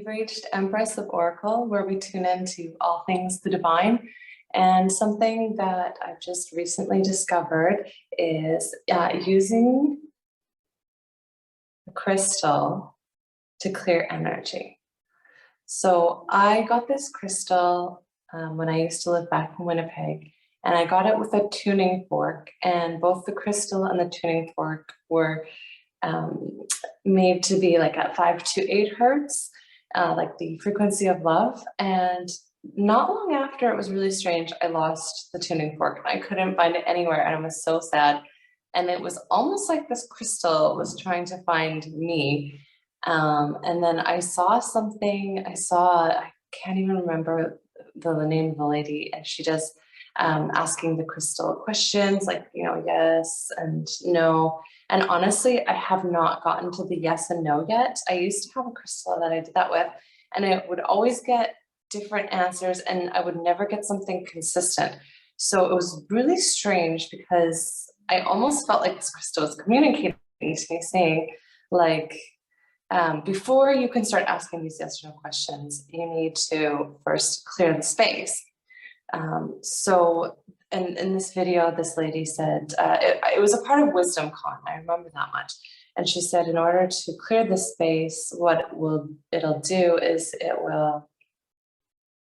reached Empress of Oracle, where we tune into all things the divine. And something that I've just recently discovered is using a crystal to clear energy. So I got this crystal when I used to live back in Winnipeg, and I got it with a tuning fork, and both the crystal and the tuning fork were made to be like at 5 to 8 hertz, like the frequency of love. And not long after, it was really strange, I lost the tuning fork. I couldn't find it anywhere, and I was so sad. And it was almost like this crystal was trying to find me. And then I saw something, I can't even remember the name of the lady, and she does asking the crystal questions like, yes and no. And honestly, I have not gotten to the yes and no yet. I used to have a crystal that I did that with, and I would always get different answers, and I would never get something consistent. So it was really strange because I almost felt like this crystal was communicating to me, saying, like, before you can start asking these yes or no questions, you need to first clear the space. So in this video, this lady said, it was a part of WisdomCon, I remember that much. And she said, in order to clear the space, what it'll do is it will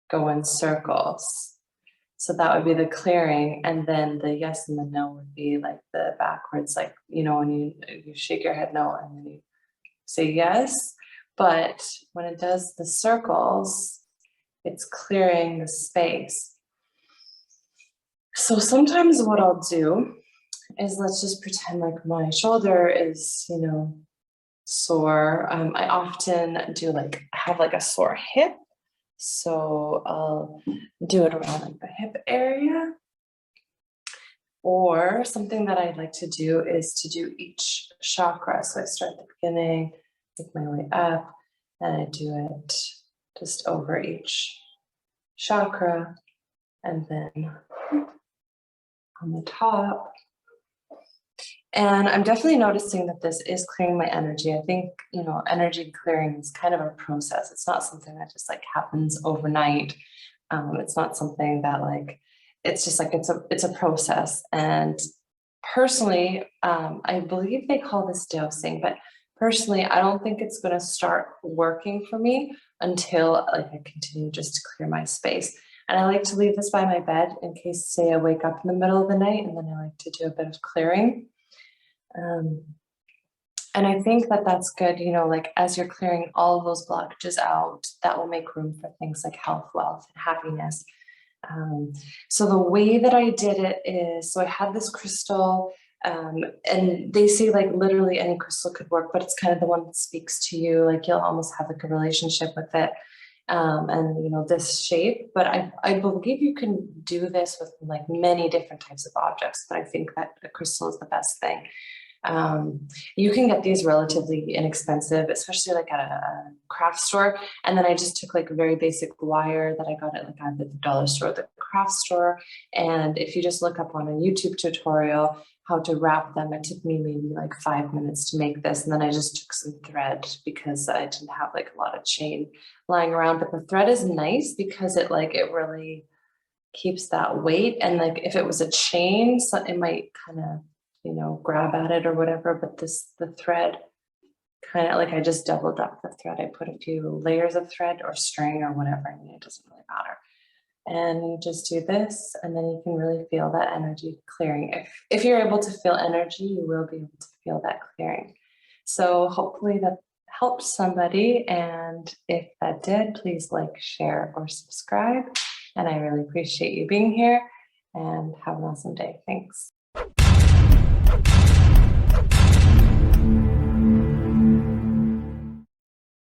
go in circles. So that would be the clearing. And then the yes and the no would be like the backwards, like, when you shake your head no, and then you say yes. But when it does the circles, it's clearing the space. So sometimes what I'll do is, let's just pretend like my shoulder is, sore. I often do have a sore hip. So I'll do it around like the hip area. Or something that I'd like to do is to do each chakra. So I start at the beginning, make my way up, and I do it just over each chakra, and then on the top. And I'm definitely noticing that this is clearing my energy. I think, energy clearing is kind of a process. It's not something that just happens overnight. It's not something that it's just it's a process. And personally, I believe they call this dosing, but personally, I don't think it's going to start working for me until I continue just to clear my space. And I like to leave this by my bed in case, say, I wake up in the middle of the night, and then I like to do a bit of clearing. And I think that that's good, as you're clearing all of those blockages out, that will make room for things like health, wealth, and happiness. So the way that I did it is, so I had this crystal, and they say literally any crystal could work, but it's kind of the one that speaks to you, you'll almost have a relationship with it. And this shape, but I believe you can do this with many different types of objects, but I think that a crystal is the best thing. You can get these relatively inexpensive, especially at a craft store. And then I just took a very basic wire that I got at the dollar store, the craft store. And if you just look up on a YouTube tutorial how to wrap them, it took me maybe 5 minutes to make this. And then I just took some thread because I didn't have a lot of chain lying around. But the thread is nice because it really keeps that weight. And if it was a chain, so it might kind of grab at it or whatever, but the thread kind of I just doubled up the thread. I put a few layers of thread or string or whatever. It doesn't really matter. And you just do this, and then you can really feel that energy clearing. If you're able to feel energy, you will be able to feel that clearing. So hopefully that helped somebody. And if that did, please share, or subscribe. And I really appreciate you being here, and have an awesome day. Thanks.